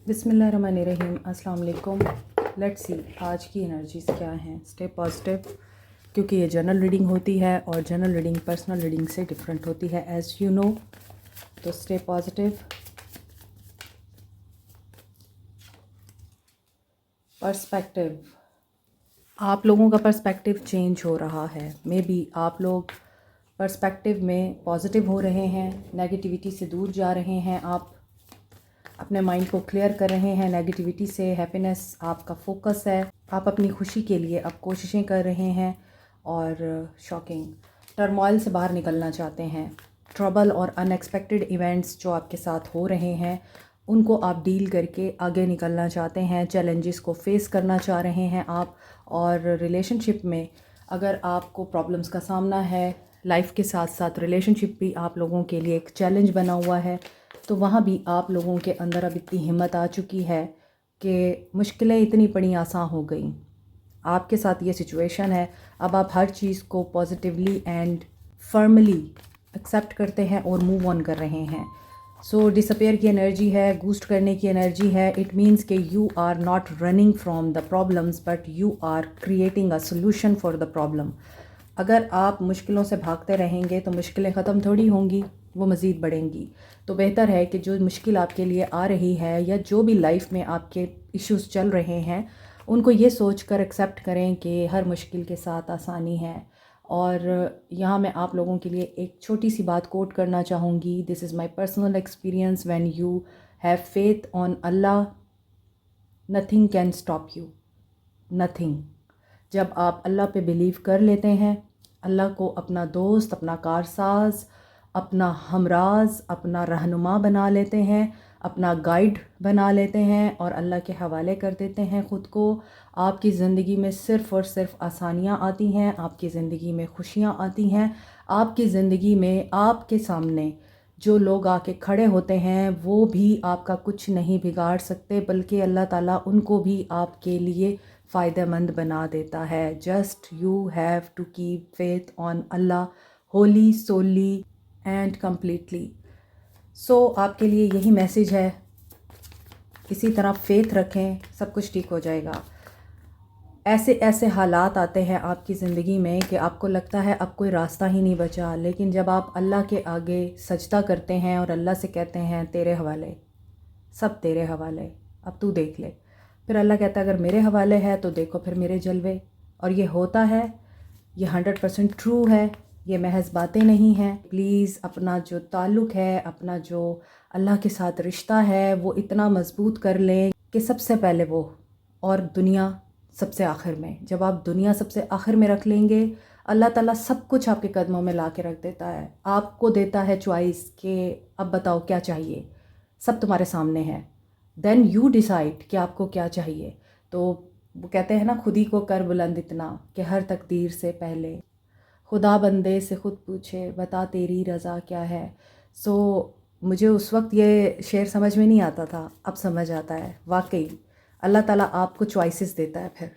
बिस्मिल्लाहिर्रहमानिर्रहीम। अस्सलाम वालेकुम। लेट्स सी आज की एनर्जीज़ क्या हैं। स्टे पॉजिटिव, क्योंकि ये जनरल रीडिंग होती है और जनरल रीडिंग पर्सनल रीडिंग से डिफरेंट होती है, एज़ यू नो। तो स्टे पॉजिटिव। पर्सपेक्टिव, आप लोगों का पर्सपेक्टिव चेंज हो रहा है। मे बी आप लोग पर्सपेक्टिव में पॉजिटिव हो रहे हैं, नेगेटिविटी से दूर जा रहे हैं, आप अपने माइंड को क्लियर कर रहे हैं नेगेटिविटी से। हैप्पीनेस आपका फोकस है, आप अपनी खुशी के लिए अब कोशिशें कर रहे हैं और शॉकिंग टर्मोइल से बाहर निकलना चाहते हैं। ट्रबल और अनएक्सपेक्टेड इवेंट्स जो आपके साथ हो रहे हैं उनको आप डील करके आगे निकलना चाहते हैं, चैलेंजेस को फेस करना चाह रहे हैं आप। और रिलेशनशिप में अगर आपको प्रॉब्लम्स का सामना है, लाइफ के साथ साथ रिलेशनशिप भी आप लोगों के लिए एक चैलेंज बना हुआ है, तो वहाँ भी आप लोगों के अंदर अब इतनी हिम्मत आ चुकी है कि मुश्किलें इतनी बड़ी आसान हो गई। आपके साथ ये सिचुएशन है, अब आप हर चीज़ को पॉजिटिवली एंड फर्मली एक्सेप्ट करते हैं और मूव ऑन कर रहे हैं। सो डिसअपेयर की एनर्जी है, बूस्ट करने की एनर्जी है। इट मीन्स कि you are not running from the problems but you are creating a solution for the problem. अगर आप मुश्किलों से भागते रहेंगे तो मुश्किलें ख़त्म थोड़ी होंगी, वो मज़ीद बढ़ेंगी। तो बेहतर है कि जो मुश्किल आपके लिए आ रही है या जो भी लाइफ में आपके इश्यूज़ चल रहे हैं उनको ये सोच कर एक्सेप्ट करें कि हर मुश्किल के साथ आसानी है। और यहाँ मैं आप लोगों के लिए एक छोटी सी बात कोट करना चाहूँगी। This is my personal experience. When you have faith on Allah, nothing can stop you, nothing. जब आप अल्लाह पे बिलीव कर लेते हैं, अल्लाह को अपना दोस्त, अपना कारसाज, अपना हमराज, अपना रहनुमा बना लेते हैं, अपना गाइड बना लेते हैं और अल्लाह के हवाले कर देते हैं ख़ुद को, आपकी ज़िंदगी में सिर्फ़ और सिर्फ आसानियाँ आती हैं, आपकी ज़िंदगी में खुशियाँ आती हैं। आपकी ज़िंदगी में आपके सामने जो लोग आके खड़े होते हैं वो भी आपका कुछ नहीं बिगाड़ सकते, बल्कि अल्लाह ताला उनको भी आपके लिए फ़ायदेमंद बना देता है। Just you have to keep faith on Allah wholly solely and completely. So आपके लिए यही मैसेज है, इसी तरह फेथ रखें, सब कुछ ठीक हो जाएगा। ऐसे ऐसे हालात आते हैं आपकी ज़िंदगी में कि आपको लगता है अब कोई रास्ता ही नहीं बचा, लेकिन जब आप अल्लाह के आगे सजदा करते हैं और अल्लाह से कहते हैं तेरे हवाले, सब तेरे हवाले, अब तू देख ले, फिर अल्लाह कहता है अगर मेरे हवाले है तो देखो फिर मेरे जलवे। और ये होता है, ये 100% ट्रू है, ये महज बातें नहीं हैं। प्लीज़ अपना जो ताल्लुक़ है, अपना जो अल्लाह के साथ रिश्ता है वो इतना मज़बूत कर लें कि सबसे पहले वो और दुनिया सबसे आखिर में। जब आप दुनिया सबसे आखिर में रख लेंगे, अल्लाह ताला सब कुछ आपके कदमों में ला के रख देता है, आपको देता है चॉइस कि अब बताओ क्या चाहिए, सब तुम्हारे सामने है। देन यू डिसाइड कि आपको क्या चाहिए। तो वो कहते हैं ना, खुद ही को कर बुलंद इतना कि हर तकदीर से पहले खुदा बंदे से ख़ुद पूछे बता तेरी रज़ा क्या है। सो मुझे उस वक्त ये शेर समझ में नहीं आता था, अब समझ आता है। वाकई अल्लाह ताला आपको चॉइसेस देता है। फिर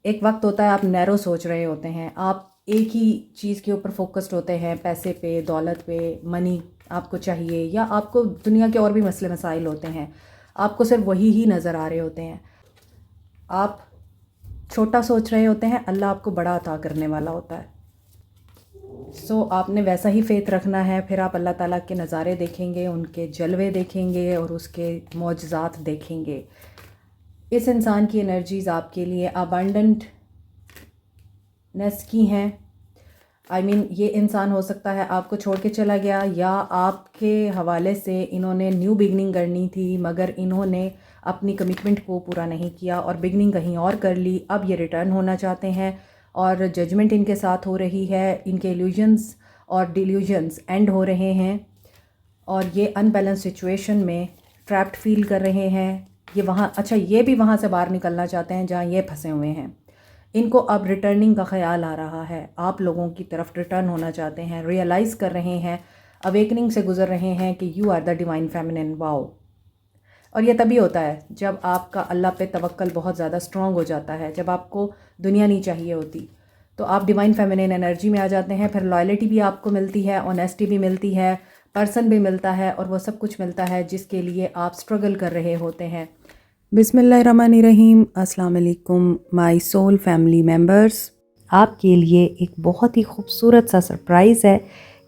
एक वक्त होता है आप नैरो सोच रहे होते हैं, आप एक ही चीज़ के ऊपर फोकस्ड होते हैं, पैसे पे, दौलत पे, मनी आपको चाहिए, या आपको दुनिया के और भी मसले मसाइल होते हैं, आपको सिर्फ वही ही नज़र आ रहे होते हैं। आप छोटा सोच रहे होते हैं, अल्लाह आपको बड़ा अता करने वाला होता है। सो आपने वैसा ही फेथ रखना है। फिर आप अल्लाह ताला के नज़ारे देखेंगे, उनके जलवे देखेंगे और उसके मौजज़ात देखेंगे। इस इंसान की एनर्जीज़ आपके लिए अबंडेंटनेस की हैं। आई मीन ये इंसान हो सकता है आपको छोड़ के चला गया, या आपके हवाले से इन्होंने न्यू बिगनिंग करनी थी मगर इन्होंने अपनी कमिटमेंट को पूरा नहीं किया और बिगनिंग कहीं और कर ली। अब ये रिटर्न होना चाहते हैं और जजमेंट इनके साथ हो रही है, इनके इल्यूजन्स और डिल्यूजन्स एंड हो रहे हैं और ये अनबैलेंस सिचुएशन में ट्रैप्ड फील कर रहे हैं। ये वहाँ, अच्छा ये भी वहाँ से बाहर निकलना चाहते हैं जहाँ ये फंसे हुए हैं। इनको अब रिटर्निंग का ख्याल आ रहा है, आप लोगों की तरफ रिटर्न होना चाहते हैं, रियलाइज़ कर रहे हैं, अवेकनिंग से गुजर रहे हैं कि you are the divine feminine. Wow. और ये तभी होता है जब आपका अल्लाह पे तवक्कल बहुत ज़्यादा स्ट्रॉन्ग हो जाता है, जब आपको दुनिया नहीं चाहिए होती तो आप डिवाइन फेमिनिन एनर्जी में आ जाते हैं। फिर लॉयल्टी भी आपको मिलती है, ऑनेस्टी भी मिलती है, पर्सन भी मिलता है और वो सब कुछ मिलता है जिसके लिए आप स्ट्रगल कर रहे होते हैं। बिस्मिल्लाहिर्रहमानिर्रहीम, अस्सलाम वालेकुम माय सोल फैमिली मेम्बर्स। आपके लिए एक बहुत ही खूबसूरत सा सरप्राइज़ है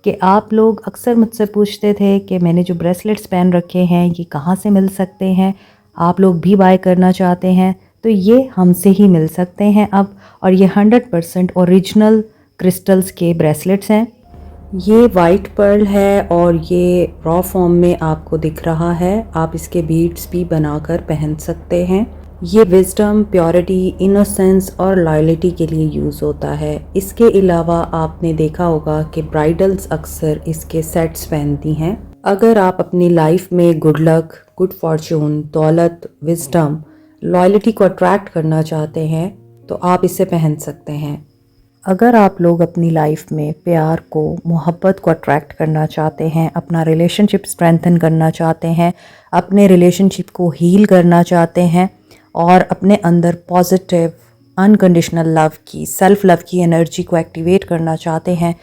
कि आप लोग अक्सर मुझसे पूछते थे कि मैंने जो ब्रेसलेट्स पहन रखे हैं ये कहाँ से मिल सकते हैं, आप लोग भी बाय करना चाहते हैं तो ये हमसे ही मिल सकते हैं अब। और ये 100% ओरिजिनल क्रिस्टल्स के ब्रेसलेट्स हैं। ये वाइट पर्ल है और ये रॉ फॉर्म में आपको दिख रहा है। आप इसके बीड्स भी बनाकर पहन सकते हैं। ये विजडम, प्योरिटी, इनोसेंस और लॉयल्टी के लिए यूज़ होता है। इसके अलावा आपने देखा होगा कि ब्राइडल्स अक्सर इसके सेट्स पहनती हैं। अगर आप अपनी लाइफ में गुड लक, गुड फॉर्चून, दौलत, विजडम, लॉयल्टी को अट्रैक्ट करना चाहते हैं तो आप इसे पहन सकते हैं। अगर आप लोग अपनी लाइफ में प्यार को, मोहब्बत को अट्रैक्ट करना चाहते हैं, अपना रिलेशनशिप स्ट्रेंथन करना चाहते हैं, अपने रिलेशनशिप को हील करना चाहते हैं और अपने अंदर पॉजिटिव अनकंडीशनल लव की, सेल्फ लव की एनर्जी को एक्टिवेट करना चाहते हैं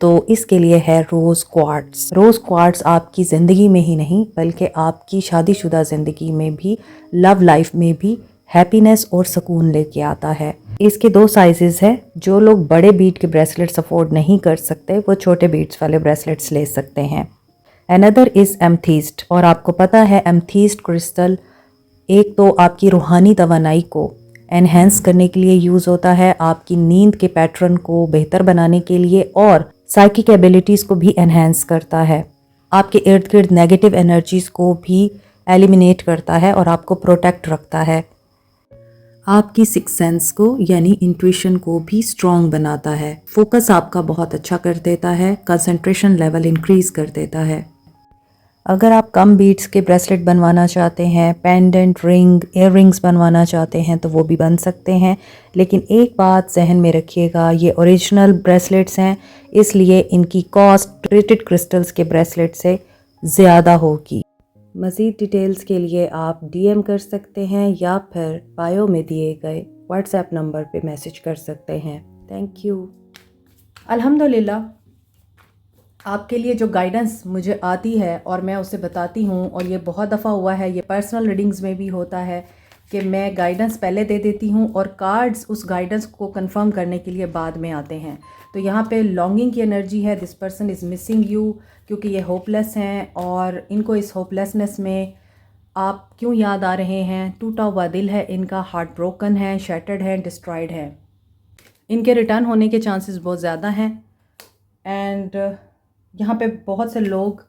तो इसके लिए है रोज़ क्वार्ट्स। रोज़ क्वार्ट्स आपकी ज़िंदगी में ही नहीं बल्कि आपकी शादीशुदा ज़िंदगी में भी, लव लाइफ में भी हैप्पीनेस और सुकून लेके आता है। इसके 2 साइजेस हैं। जो लोग बड़े बीड के ब्रेसलेट्स अफोर्ड नहीं कर सकते वो छोटे बीड्स वाले ब्रेसलेट्स ले सकते हैं। Another is amethyst. और आपको पता है एमथीस्ट क्रिस्टल एक तो आपकी रूहानी तवानाई को एनहेंस करने के लिए यूज़ होता है, आपकी नींद के पैटर्न को बेहतर बनाने के लिए और साइकिक एबिलिटीज़ को भी एनहेंस करता है, आपके इर्द गिर्द नेगेटिव एनर्जीज़ को भी एलिमिनेट करता है और आपको प्रोटेक्ट रखता है। आपकी सिक्स सेंस को यानी इंट्यूशन को भी स्ट्रॉन्ग बनाता है, फोकस आपका बहुत अच्छा कर देता है, कंसंट्रेशन लेवल इंक्रीज़ कर देता है। अगर आप कम बीट्स के ब्रेसलेट बनवाना चाहते हैं, पेंडेंट, रिंग, इयर रिंग्स बनवाना चाहते हैं तो वो भी बन सकते हैं। लेकिन एक बात जहन में रखिएगा, ये ओरिजिनल ब्रेसलेट्स हैं इसलिए इनकी कॉस्ट रेटेड क्रिस्टल्स के ब्रेसलेट से ज़्यादा होगी। मज़ीद डिटेल्स के लिए आप डीएम कर सकते हैं या फिर बायो में दिए गए व्हाट्सएप नंबर पे मैसेज कर सकते हैं। Thank you. अल्हम्दुलिल्लाह, आपके लिए जो गाइडेंस मुझे आती है और मैं उसे बताती हूँ, और ये बहुत दफ़ा हुआ है, ये पर्सनल रीडिंग्स में भी होता है कि मैं गाइडेंस पहले दे देती हूँ और कार्ड्स उस गाइडेंस को कंफर्म करने के लिए बाद में आते हैं। तो यहाँ पे लॉन्गिंग की एनर्जी है, this person is missing you, क्योंकि ये होपलेस हैं और इनको इस होपलेसनेस में आप क्यों याद आ रहे हैं। टूटा हुआ दिल है इनका, हार्ट ब्रोकन है, शैटर्ड है, डिस्ट्रॉयड है। इनके रिटर्न होने के चांसेस बहुत ज़्यादा हैं। एंड यहाँ पे बहुत से लोग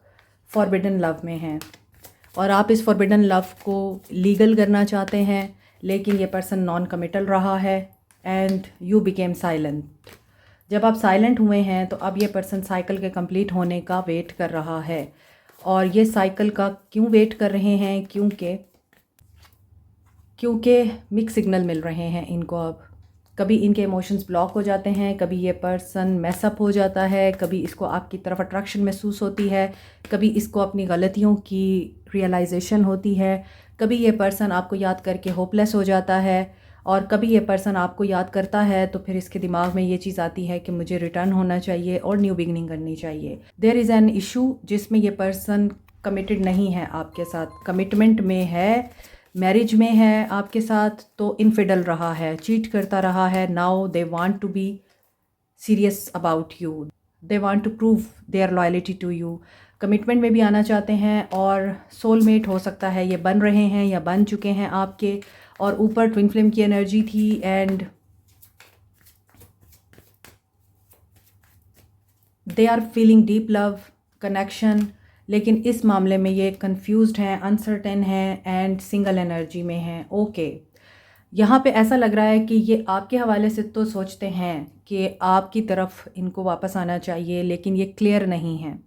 फॉरबिडन लव में हैं और आप इस फॉरबिडन लव को लीगल करना चाहते हैं, लेकिन ये पर्सन नॉन कमिटल रहा है एंड यू बिकेम साइलेंट। जब आप साइलेंट हुए हैं तो अब ये पर्सन साइकिल के कंप्लीट होने का वेट कर रहा है। और ये साइकिल का क्यों वेट कर रहे हैं? क्योंकि मिक्स सिग्नल मिल रहे हैं इनको। अब कभी इनके इमोशंस ब्लॉक हो जाते हैं, कभी ये पर्सन मैसअप हो जाता है, कभी इसको आपकी तरफ अट्रैक्शन महसूस होती है, कभी इसको अपनी गलतियों की रियलाइजेशन होती है, कभी ये पर्सन आपको याद करके होपलेस हो जाता है और कभी ये पर्सन आपको याद करता है तो फिर इसके दिमाग में ये चीज़ आती है कि मुझे रिटर्न होना चाहिए और न्यू बिगनिंग करनी चाहिए। देयर इज़ एन इशू जिसमें ये पर्सन कमिटेड नहीं है आपके साथ, कमिटमेंट में है, मैरिज में है आपके साथ, तो इनफिडल रहा है, चीट करता रहा है। Now they want to be serious about you, they want to prove their loyalty to you. Commitment में भी आना चाहते हैं और सोलमेट हो सकता है ये बन रहे हैं या बन चुके हैं आपके। और ऊपर ट्विन फ्लेम की एनर्जी थी and they are feeling deep love connection, लेकिन इस मामले में ये कंफ्यूज्ड हैं, अनसर्टेन हैं एंड सिंगल एनर्जी में हैं। ओके, यहाँ पे ऐसा लग रहा है कि ये आपके हवाले से तो सोचते हैं कि आपकी तरफ इनको वापस आना चाहिए, लेकिन ये क्लियर नहीं हैं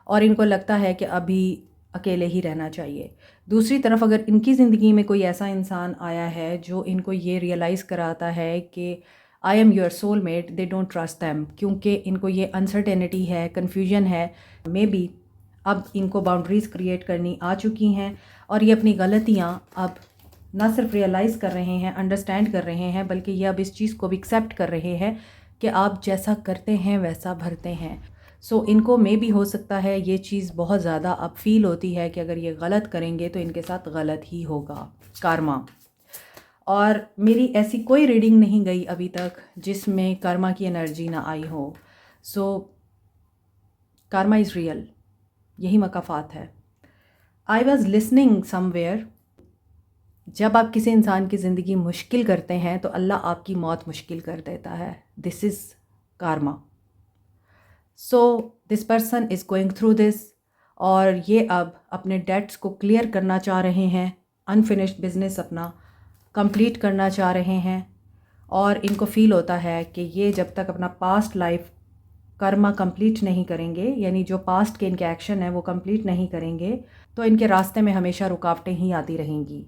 और इनको लगता है कि अभी अकेले ही रहना चाहिए। दूसरी तरफ अगर इनकी ज़िंदगी में कोई ऐसा इंसान आया है जो इनको ये रियलाइज़ कराता है कि I am your soulmate, they don't trust them, क्योंकि इनको ये अनसर्टेनिटी है, कन्फ्यूजन है। मे बी अब इनको बाउंड्रीज़ क्रिएट करनी आ चुकी हैं और ये अपनी गलतियाँ अब ना सिर्फ रियलाइज़ कर रहे हैं, अंडरस्टैंड कर रहे हैं, बल्कि ये अब इस चीज़ को भी एक्सेप्ट कर रहे हैं कि आप जैसा करते हैं वैसा भरते हैं। सो इनको मे भी हो सकता है ये चीज़ बहुत ज़्यादा अब फील होती है कि अगर ये गलत करेंगे तो इनके साथ गलत ही होगा, कर्मा। और मेरी ऐसी कोई रीडिंग नहीं गई अभी तक जिसमें कर्मा की एनर्जी ना आई हो। सो कर्मा इज़ रियल, यही मकाफ़ात है। आई वॉज़ लिसनिंग समवेयर, जब आप किसी इंसान की ज़िंदगी मुश्किल करते हैं तो अल्लाह आपकी मौत मुश्किल कर देता है। This is karma। So this person is going through this, और ये अब अपने डेट्स को क्लियर करना चाह रहे हैं, अनफिनिश्ड बिजनेस अपना कंप्लीट करना चाह रहे हैं। और इनको फील होता है कि ये जब तक अपना पास्ट लाइफ कर्मा कंप्लीट नहीं करेंगे, यानी जो पास्ट के इनके एक्शन है वो कंप्लीट नहीं करेंगे, तो इनके रास्ते में हमेशा रुकावटें ही आती रहेंगी।